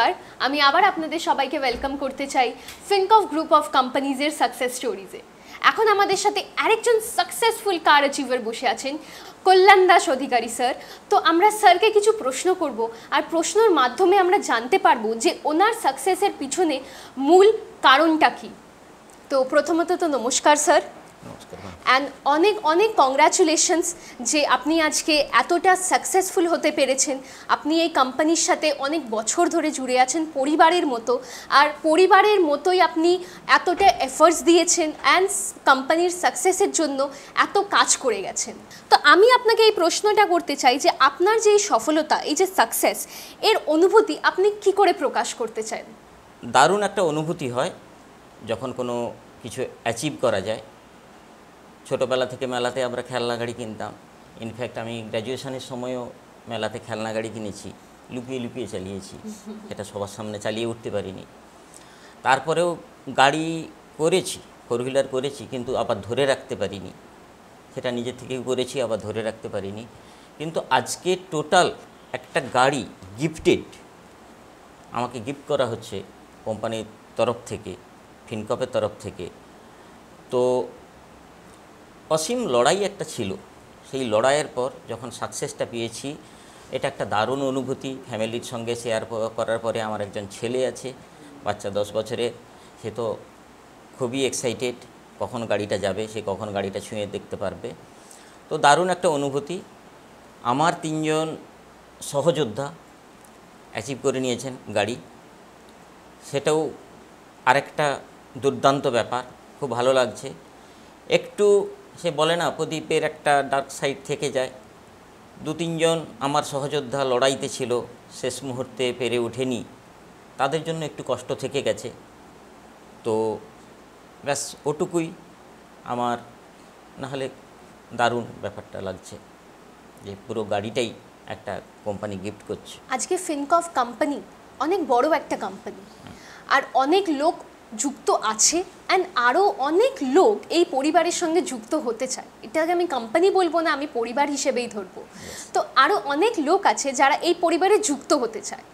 নমস্কার, আমি আবার আপনাদের সবাইকে ওয়েলকাম করতে চাই ফিনকফ গ্রুপ অফ কোম্পানিজের সাকসেস স্টোরিজে। এখন আমাদের সাথে আরেকজন সাকসেসফুল কার অ্যাচিভার বসে আছেন, কল্যাণ দাস অধিকারী স্যার। তো আমরা স্যারকে কিছু প্রশ্ন করব, আর প্রশ্নের মাধ্যমে আমরা জানতে পারবো যে ওনার সাকসেসের পিছনে মূল কারণটা কি। তো প্রথমত তো নমস্কার স্যার, অ্যান্ড অনেক অনেক কংগ্রাচুলেশনস যে আপনি আজকে এতটা সাকসেসফুল হতে পেরেছেন। আপনি এই কোম্পানির সাথে অনেক বছর ধরে জুড়ে আছেন পরিবারের মতো, আর পরিবারের মতোই আপনি এতটা এফোর্টস দিয়েছেন অ্যান্ড কোম্পানির সাকসেসের জন্য এত কাজ করে গেছেন। তো আমি আপনাকে এই প্রশ্নটা করতে চাই যে আপনার যে এই সফলতা, এই যে সাকসেস, এর অনুভূতি আপনি কি করে প্রকাশ করতে চান? দারুণ একটা অনুভূতি হয় যখন কোনো কিছু অ্যাচিভ করা যায়। ছোটোবেলা থেকে মেলাতে আমরা খেলনা গাড়ি কিনতাম। ইনফ্যাক্ট আমি গ্র্যাজুয়েশনের সময়ও মেলাতে খেলনা গাড়ি কিনেছি, লুকিয়ে লুকিয়ে চালিয়েছি, সেটা সবার সামনে চালিয়ে উঠতে পারিনি। তারপরেও গাড়ি করেছি, ফোর হুইলার করেছি, কিন্তু আবার ধরে রাখতে পারিনি। সেটা নিজের থেকেই করেছি, আবার ধরে রাখতে পারিনি। কিন্তু আজকে টোটাল একটা গাড়ি গিফটেড, আমাকে গিফট করা হচ্ছে কোম্পানির তরফ থেকে, ফিনকপের তরফ থেকে। তো অসীম লড়াই একটা ছিল, সেই লড়াইয়ের পর যখন সাকসেসটা পেয়েছি, এটা একটা দারুণ অনুভূতি। ফ্যামিলির সঙ্গে শেয়ার করার পরে আমার একজন ছেলে আছে, বাচ্চা 10 বছরের, সে তো খুবই এক্সাইটেড কখন গাড়িটা যাবে, সে কখন গাড়িটা ছুঁয়ে দেখতে পারবে। তো দারুণ একটা অনুভূতি। আমার 3 জন সহযোদ্ধা অ্যাচিভ করে নিয়েছেন গাড়ি, সেটাও আরেকটা দুর্দান্ত ব্যাপার, খুব ভালো লাগছে। একটু সে বলে না, প্রদীপের একটা ডার্ক সাইড থেকে যায়। 2-3 জন আমার সহযোদ্ধা লড়াইতে ছিল, শেষ মুহূর্তে পেরে ওঠেনি, তাদের জন্য একটু কষ্ট থেকে গেছে। তো ব্যাস ওটুকুই আমার, নাহলে দারুণ ব্যাপারটা লাগছে যে পুরো গাড়িটাই একটা কোম্পানি গিফট করছে। আজকে ফিনকফ কোম্পানি অনেক বড় একটা কোম্পানি, আর অনেক লোক যুক্ত আছে, অ্যান্ড আরও অনেক লোক এই পরিবারের সঙ্গে যুক্ত হতে চায়। এটাকে আমি কোম্পানি বলবো না, আমি পরিবার হিসেবেই ধরবো। তো আরও অনেক লোক আছে যারা এই পরিবারে যুক্ত হতে চায়।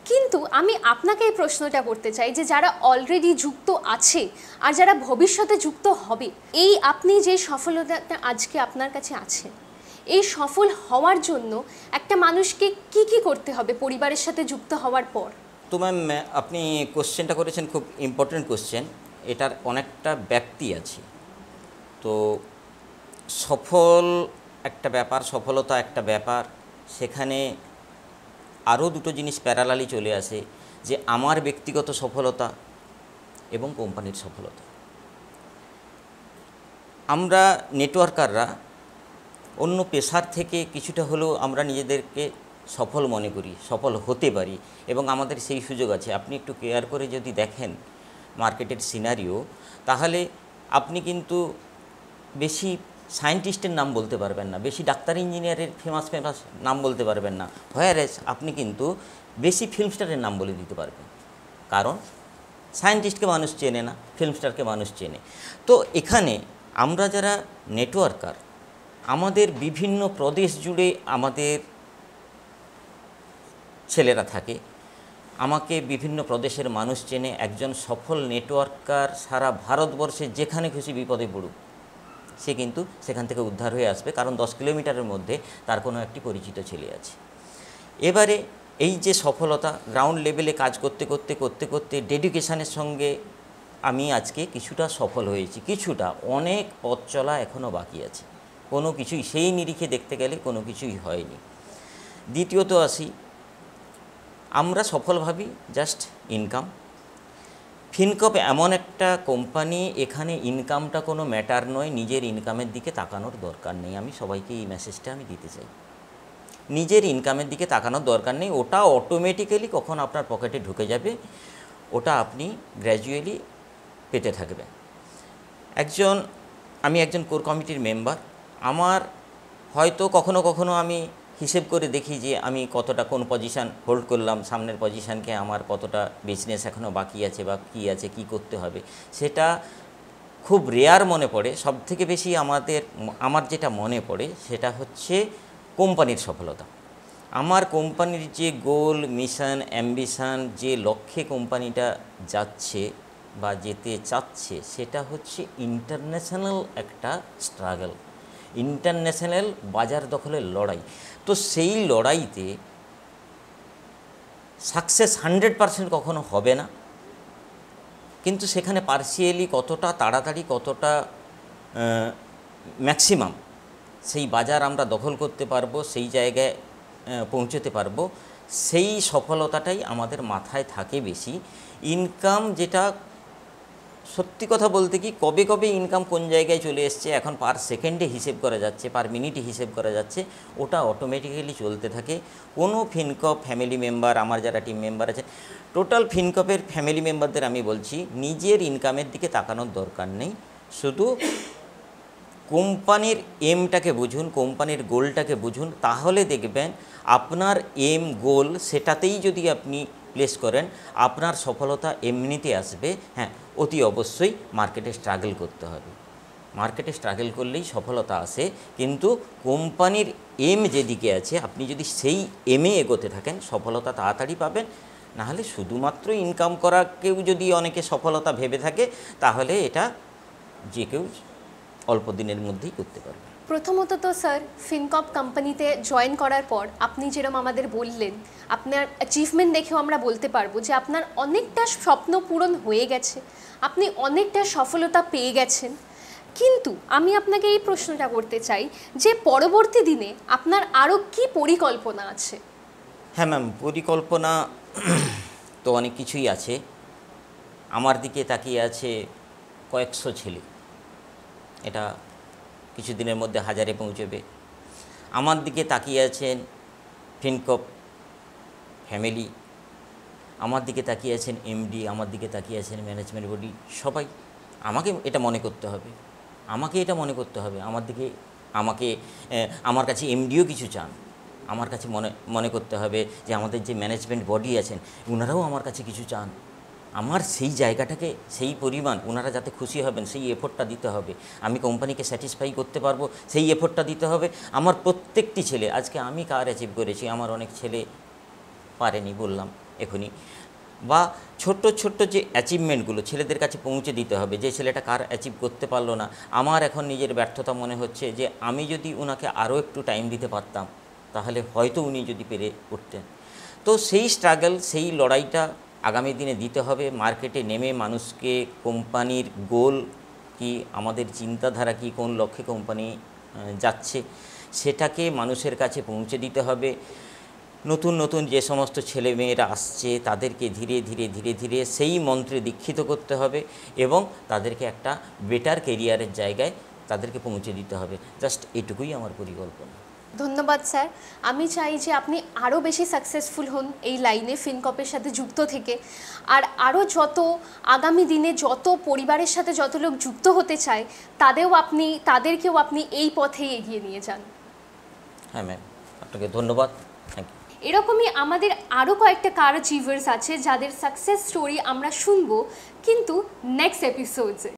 কিন্তু আমি আপনাকে এই প্রশ্নটা করতে চাই যে যারা অলরেডি যুক্ত আছে আর যারা ভবিষ্যতে যুক্ত হবে, এই আপনি যে সফলতাটা আজকে আপনার কাছে আছে, এই সফল হওয়ার জন্য একটা মানুষকে কি কি করতে হবে পরিবারের সাথে যুক্ত হওয়ার পর? তো ম্যাম, আপনি কোশ্চেনটা করেছেন, খুব ইম্পর্টেন্ট কোশ্চেন। এটার অনেকটা ব্যাপ্তি আছে। তো সফল একটা ব্যাপার, সফলতা একটা ব্যাপার, সেখানে আরও দুটো জিনিস প্যারালালি চলে আসে, যে আমার ব্যক্তিগত সফলতা এবং কোম্পানির সফলতা। আমরা নেটওয়ার্কাররা অন্য পেশার থেকে কিছুটা হলেও আমরা নিজেদেরকে সফল মনে করি, সফল হতে পারি, এবং আমাদের সেই সুযোগ আছে। আপনি একটু কেয়ার করে যদি দেখেন মার্কেটের সিনারিও, তাহলে আপনি কিন্তু বেশি সায়েন্টিস্টের নাম বলতে পারবেন না, বেশি ডাক্তার ইঞ্জিনিয়ারের ফেমাস নাম বলতে পারবেন না, হোয়ারেজ আপনি কিন্তু বেশি ফিল্ম স্টারের নাম বলে দিতে পারবেন। কারণ সায়েন্টিস্টকে মানুষ চেনে না, ফিল্ম স্টারকে মানুষ চেনে। তো এখানে আমরা যারা নেটওয়ার্কার, আমাদের বিভিন্ন প্রদেশ জুড়ে আমাদের ছেলেরা থাকে, আমাকে বিভিন্ন প্রদেশের মানুষ চেনে। একজন সফল নেটওয়ার্কার সারা ভারতবর্ষে যেখানে খুশি বিপদে পড়ুক, সে কিন্তু সেখান থেকে উদ্ধার হয়ে আসবে, কারণ 10 কিলোমিটারের মধ্যে তার কোনো একটি পরিচিত ছেলে আছে। এবারে এই যে সফলতা, গ্রাউন্ড লেভেলে কাজ করতে করতে করতে করতে ডেডিকেশানের সঙ্গে আমি আজকে কিছুটা সফল হয়েছি, কিছুটা, অনেক পথ চলা এখনও বাকি আছে। কোনো কিছুই সেই নিরিখে দেখতে গেলে কোনো কিছুই হয়নি। দ্বিতীয়ত আসি, আমরা সফল ভাবি জাস্ট ইনকাম। ফিনকপ এমন একটা কোম্পানি, এখানে ইনকামটা কোনো ম্যাটার নয়, নিজের ইনকামের দিকে তাকানোর দরকার নেই। আমি সবাইকে এই মেসেজটা আমি দিতে চাই, নিজের ইনকামের দিকে তাকানোর দরকার নেই। ওটা অটোমেটিক্যালি কখন আপনার পকেটে ঢুকে যাবে, ওটা আপনি গ্র্যাজুয়ালি পেতে থাকবেন। আমি একজন কোর কমিটির মেম্বার। আমার হয়তো কখনো কখনো আমি হিসেব করে দেখি যে আমি কতটা কোন পজিশান হোল্ড করলাম, সামনের পজিশানকে আমার কতটা বিজনেস এখনও বাকি আছে বা কী আছে, কী করতে হবে, সেটা খুব রেয়ার মনে পড়ে। সবথেকে বেশি আমার যেটা মনে পড়ে সেটা হচ্ছে কোম্পানির সফলতা। আমার কোম্পানির যে গোল, মিশন, অ্যাম্বিশন, যে লক্ষ্যে কোম্পানিটা যাচ্ছে বা যেতে চাচ্ছে, সেটা হচ্ছে ইন্টারন্যাশনাল একটা স্ট্রাগল, ইন্টারন্যাশনাল বাজার দখলের লড়াই। তো সেই লড়াইতে সাকসেস 100% কখনো হবে না, কিন্তু সেখানে পার্সিয়ালি কতটা তাড়াতাড়ি, কতটা ম্যাক্সিমাম সেই বাজার আমরা দখল করতে পারবো, সেই জায়গায় পৌঁছতে পারবো, সেই সফলতাটাই আমাদের মাথায় থাকে বেশি। ইনকাম, যেটা সত্যি কথা বলতে কি, কবে কবে ইনকাম কোন জায়গায় চলে এসছে, এখন পার সেকেন্ডে হিসেব করা যাচ্ছে, পার মিনিটে হিসেব করা যাচ্ছে, ওটা অটোমেটিক্যালি চলতে থাকে। কোনো ফিনকপ ফ্যামিলি মেম্বার, আমার যারা টিম মেম্বার আছে, টোটাল ফিনকপের ফ্যামিলি মেম্বারদের আমি বলছি, নিজের ইনকামের দিকে তাকানোর দরকার নেই, শুধু কোম্পানির এমটাকে বুঝুন, কোম্পানির গোলটাকে বুঝুন, তাহলে দেখবেন আপনার এম গোল সেটাতেই যদি আপনি প্লেস করেন, আপনার সফলতা এমনিতে আসবে। হ্যাঁ, অতি অবশ্যই মার্কেটে স্ট্রাগল করতে হবে, মার্কেটে স্ট্রাগল করলেই সফলতা আসে, কিন্তু কোম্পানির এম যেদিকে আছে, আপনি যদি সেই এমে এগোতে থাকেন, সফলতা তাড়াতাড়ি পাবেন। নাহলে শুধুমাত্র ইনকাম করা কেউ যদি অনেকে সফলতা ভেবে থাকে, তাহলে এটা যে কেউ অল্প দিনের মধ্যেই করতে পারবে। প্রথমত তো স্যার, ফিনকপ কোম্পানিতে জয়েন করার পর আপনি যেরকম আমাদের বললেন, আপনার অ্যাচিভমেন্ট দেখেও আমরা বলতে পারবো যে আপনার অনেকটা স্বপ্ন পূরণ হয়ে গেছে, আপনি অনেকটা সফলতা পেয়ে গেছেন। কিন্তু আমি আপনাকে এই প্রশ্নটা করতে চাই যে পরবর্তী দিনে আপনার আরও কি পরিকল্পনা আছে? হ্যাঁ ম্যাম, পরিকল্পনা তো অনেক কিছুই আছে। আমার দিকে তাকিয়ে আছে কয়েকশো ছেলে, এটা কিছুদিনের মধ্যে 1000-এ পৌঁছবে। আমার দিকে তাকিয়ে আছেন ফিনকপ ফ্যামিলি, আমার দিকে তাকিয়ে আছেন এমডি, আমার দিকে তাকিয়ে আছেন ম্যানেজমেন্ট বডি, সবাই। আমাকে এটা মনে করতে হবে, আমার কাছে এমডিও কিছু চান, আমার কাছে মনে করতে হবে যে আমাদের যে ম্যানেজমেন্ট বডি আছেন, ওনারাও আমার কাছে কিছু চান। আমার সেই জায়গাটাকে, সেই পরিমাণ ওনারা যাতে খুশি হবেন, সেই এফোর্টটা দিতে হবে। আমি কোম্পানিকে স্যাটিসফাই করতে পারবো, সেই এফোর্টটা দিতে হবে। আমার প্রত্যেকটি ছেলে, আজকে আমি কার অ্যাচিভ করেছি, আমার অনেক ছেলে পারেনি, বললাম এখনই, বা ছোট্ট ছোট্ট যে অ্যাচিভমেন্টগুলো ছেলেদের কাছে পৌঁছে দিতে হবে। যে ছেলেটা কার অ্যাচিভ করতে পারলো না, আমার এখন নিজের ব্যর্থতা মনে হচ্ছে যে আমি যদি ওনাকে আরও একটু টাইম দিতে পারতাম, তাহলে হয়তো উনি যদি পেরে উঠতেন। তো সেই স্ট্রাগল, সেই লড়াইটা আগামী দিনে দিতে হবে। মার্কেটে নেমে মানুষকে কোম্পানির গোল কি, আমাদের চিন্তাধারা কি, কোন লক্ষ্যে কোম্পানি যাচ্ছে, সেটাকে মানুষের কাছে পৌঁছে দিতে হবে। নতুন নতুন যে সমস্ত ছেলেমেয়েরা আসছে, তাদেরকে ধীরে ধীরে ধীরে ধীরে সেই মন্ত্রে দীক্ষিত করতে হবে এবং তাদেরকে একটা বেটার কেরিয়ারের জায়গায় তাদেরকে পৌঁছে দিতে হবে। জাস্ট এটুকুই আমার পরিকল্পনা। ধন্যবাদ স্যার। আমি চাই যে আপনি আরও বেশি সাকসেসফুল হন এই লাইনে, ফিনকপের সাথে যুক্ত থেকে, আর আরও যত আগামী দিনে যত পরিবারের সাথে যত লোক যুক্ত হতে চায় তাদেরকেও আপনি এই পথেই এগিয়ে নিয়ে যান। হ্যাঁ ম্যাম, আপনাকে ধন্যবাদ, থ্যাংক ইউ। এরকমই আমাদের আরও কয়েকটা কার অ্যাচিভার্স আছে যাদের সাকসেস স্টোরি আমরা শুনবো, কিন্তু নেক্সট এপিসোডসে।